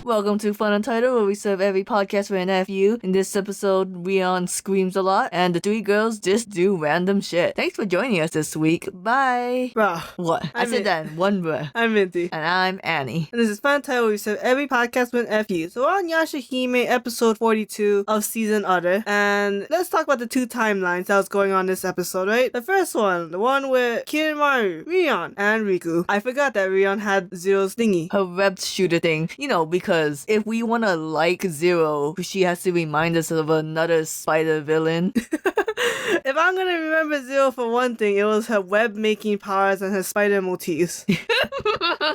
Welcome to FunUntitled, where we serve every podcast with an FU. In this episode, Rion screams a lot, and the three girls just do random shit. Thanks for joining us this week. Bye. Bruh. What? I said that in one breath. I'm Minty. And I'm Annie. And this is FunUntitled, where we serve every podcast with an FU. So we're on Yashahime, episode 42 of season Other. And let's talk about the two timelines that was going on this episode, right? The first one, the one with Kirinmaru, Rion, and Riku. I forgot that Rion had Zero's thingy. Her web shooter thing. You know, because if we want to like Zero, she has to remind us of another spider villain. If I'm gonna remember Zero for one thing, it was her web-making powers and her spider motifs.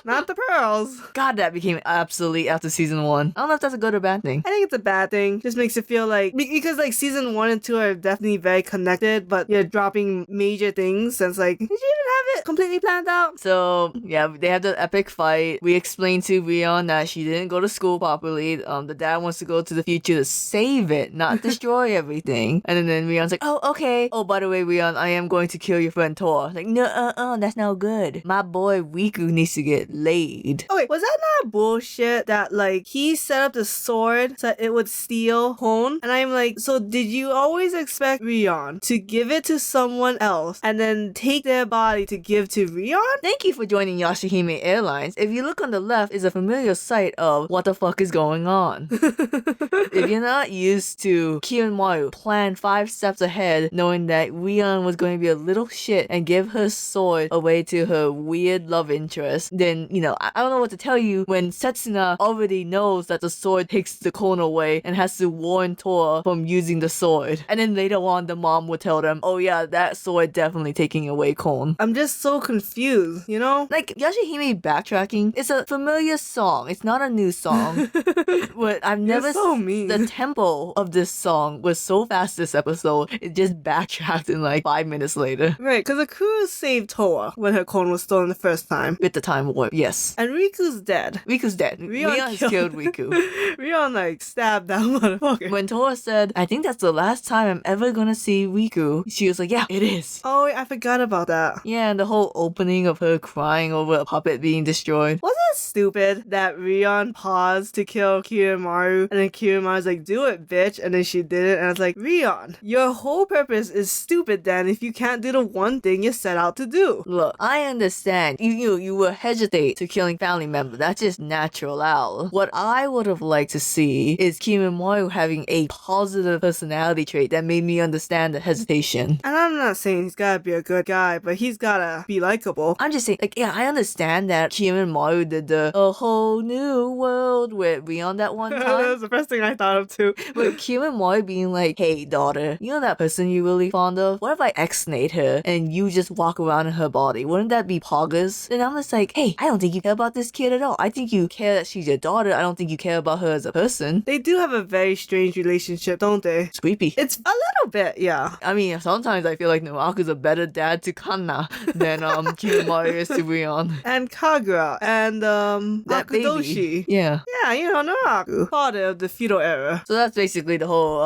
Not the pearls. God, that became obsolete after season 1. I don't know if that's a good or bad thing. I think it's a bad thing. Just makes it feel like... Because, like, season 1 and 2 are definitely very connected, but you're dropping major things, and it's like, did you even have it completely planned out? So, yeah, they have the epic fight. We explained to Rion that she didn't go to school properly. The dad wants to go to the future to save it, not destroy everything. And then Rion's like, oh, okay. Oh, by the way, Rion, I am going to kill your friend Tor. Like, no, that's no good. My boy Riku needs to get laid. Oh, wait, was that not bullshit that, like, he set up the sword so it would steal Hone? And I'm like, so did you always expect Rion to give it to someone else and then take their body to give to Rion? Thank you for joining Yashahime Airlines. If you look on the left, is a familiar sight of what the fuck is going on. If you're not used to Kirinmaru plan 5 steps ahead, knowing that Rion was going to be a little shit and give her sword away to her weird love interest, then, you know, I don't know what to tell you when Setsuna already knows that the sword takes the Kon away and has to warn Tor from using the sword. And then later on, the mom would tell them, oh yeah, that sword definitely taking away Kon. I'm just so confused, you know? Like, Yashahime backtracking, it's a familiar song. It's not a new song. But I've never... You're so mean. The tempo of this song was so fast this episode, it just backtracked in like 5 minutes later. Right, because Akuru saved Toa when her Kon was stolen the first time. With the time warp, yes. And Riku's dead. Riku's dead. Rion killed Riku. Rion, like, stabbed that motherfucker. When Toa said, I think that's the last time I'm ever gonna see Riku, she was like, yeah, it is. Oh, wait, I forgot about that. Yeah, and the whole opening of her crying over a puppet being destroyed. Wasn't it stupid that Rion paused to kill Kirinmaru and then Kirinmaru's like, do it, bitch, and then she did it, and I was like, Rion, your whole purpose is stupid then if you can't do the one thing you set out to do. Look, I understand. You will hesitate to killing family member. That's just natural out. What I would have liked to see is Kirinmaru having a positive personality trait that made me understand the hesitation. And I'm not saying he's gotta be a good guy, but he's gotta be likable. I'm just saying, like, yeah, I understand that Kirinmaru did the A Whole New World with Rion that one time. That was the first thing I thought of too. But Kirinmaru being like, hey daughter, you know that person you're really fond of? What if I ex-nate her and you just walk around in her body? Wouldn't that be poggers? Then I'm just like, hey, I don't think you care about this kid at all. I think you care that she's your daughter. I don't think you care about her as a person. They do have a very strange relationship, don't they? It's creepy. It's a little bit, yeah. I mean, sometimes I feel like Naraku's a better dad to Kanna than Kirinmaru is to Rion. And Kagura and That Akudoshi. baby. Yeah. Yeah, you know, Naraku. Father of the feudal era. So that's basically the whole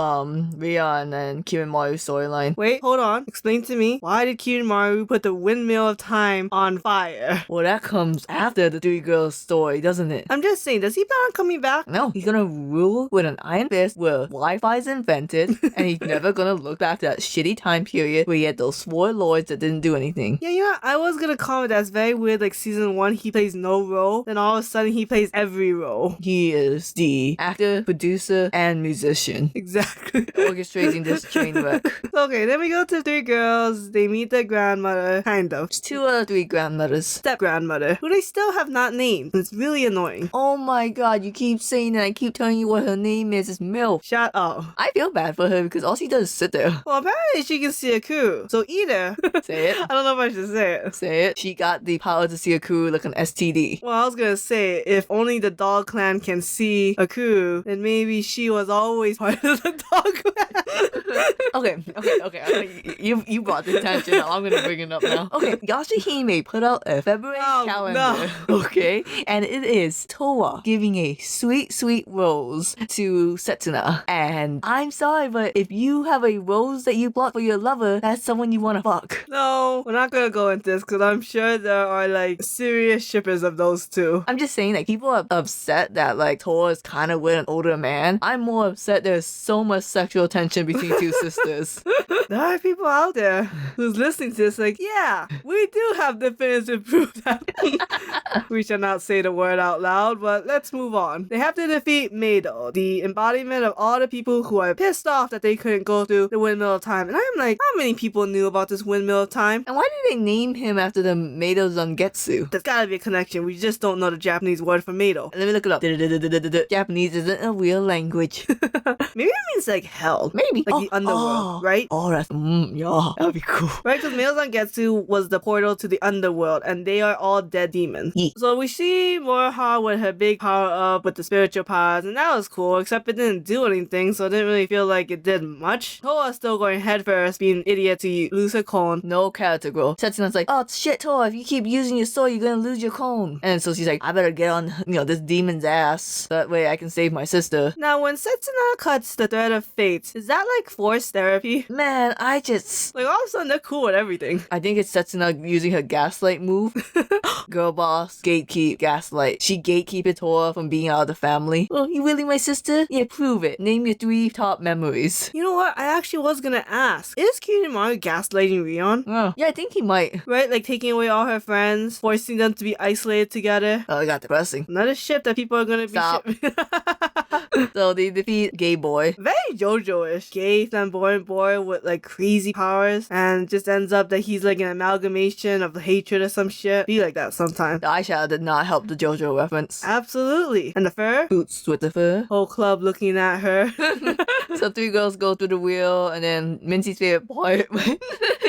Rion and Kirinmaru storyline. Wait, hold on. Explain to me, why did Kirinmaru put the windmill of time on fire? Well, that comes after the three girls story, doesn't it? I'm just saying, does he plan on coming back? No, he's gonna rule with an iron fist where Wi-Fi's invented, and he's never gonna look back to that shitty time period where he had those 4 lords that didn't do anything. Yeah, you know, I was gonna comment that's very weird, like season 1 he plays no role, then all of a sudden he plays every role. He is the actor, producer, and musician. Exactly. Orchestrating this train wreck. Okay, then we go to 3 girls, they meet their grandmother, kind of. There's 2 other 3 grandmothers. Step-grandmother, who they still have not named. It's really annoying. Oh my god, you keep saying that, I keep telling you what her name is, it's Milf. Shut up. I feel bad for her because all she does is sit there. Well, apparently she can see a coup, so either... Say it. I don't know if I should say it. Say it. She got the power to see a coup like an STD. Well, I was gonna say, if only the dog clan can see a coup, then maybe she was always part of the dog clan. Okay, Okay. You brought the tension. I'm gonna bring it up now. Okay, Yashahime put out a February calendar. Okay, and it is Towa giving a sweet rose to Setsuna. And I'm sorry, but if you have a rose that you bought for your lover, that's someone you want to fuck. No, we're not gonna go into this because I'm sure there are like serious shippers of those two. I'm just saying, like, people are upset that like Towa is kind of with an older man. I'm more upset there's so much sexual tension between two sisters. There are people out there who's listening to this like, yeah, we do have definitive proof that we shall not say the word out loud, but let's move on. They have to defeat Meido, the embodiment of all the people who are pissed off that they couldn't go through the Windmill of Time. And I'm like, how many people knew about this Windmill of Time? And why did they name him after the Meido Zangetsu? There's gotta be a connection. We just don't know the Japanese word for Meido. Let me look it up. Japanese isn't a real language. Maybe it means like hell. Maybe. Like the underworld, right? Oh, that's, yeah, that'd be cool. Right, because Meido Zangetsu was the portal to the underworld, and they are all dead demons. Yeet. So we see Moroha with her big power up with the spiritual powers, and that was cool, except it didn't do anything, so it didn't really feel like it did much. Toa's still going headfirst, being an idiot to lose her cone. No character growth. Setsuna's like, oh shit, Toa, if you keep using your sword, you're gonna lose your cone. And so she's like, I better get on, this demon's ass. That way I can save my sister. Now, when Setsuna cuts the thread of fate, is that like forced therapy? Man, I just... Like, all of a sudden, they're cool with everything. I think it's Setsuna using her gaslight move. Girl boss, gatekeep, gaslight. She gatekeeped Toa from being out of the family. Oh, you really my sister? Yeah, prove it. Name your 3 top memories. You know what? I actually was gonna ask. Is Kinemaro gaslighting Rion? Oh, yeah, I think he might. Right? Like taking away all her friends, forcing them to be isolated together. Oh, it got depressing. Another ship that people are gonna Stop. be shipping. So they defeat Gay Boy. Very JoJo-ish. Gay, flamboyant boy with like crazy powers, and just ends up that he's like an amalgamation of hatred or some shit. Be like that sometimes. The eyeshadow did not help the JoJo reference. Absolutely. And the fur? Boots with the fur. Whole club looking at her. So 3 girls go through the wheel, and then Mincy's favorite part,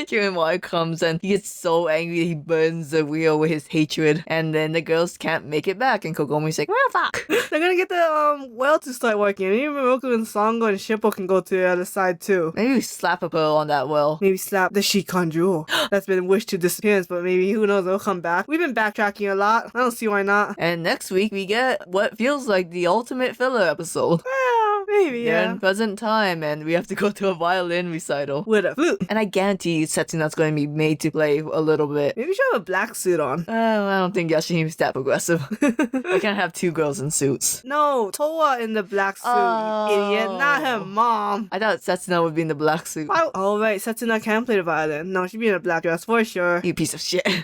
Kirin comes and he gets so angry he burns the wheel with his hatred, and then the girls can't make it back, and Kogomi's like, well, fuck. They're gonna get the well to start working. Even Roku and Sango and Shippo can go to the other side too. Maybe we slap a pearl on that well. Maybe slap the Shikan jewel that's been wished to disappearance, but maybe who knows, it'll come back. We've been backtracking a lot. I don't see why not. And next week we get what feels like the ultimate filler episode. Well, maybe, They're yeah. in present time, and we have to go to a violin recital. With a flute. And I guarantee Setsuna's going to be made to play a little bit. Maybe we should have a black suit on. I don't think Yashihime's that progressive. I can't have 2 girls in suits. No, Toa in the black suit, you idiot. Not her mom. I thought Setsuna would be in the black suit. Why? Oh, right. Setsuna can play the violin. No, she'd be in a black dress for sure. You piece of shit.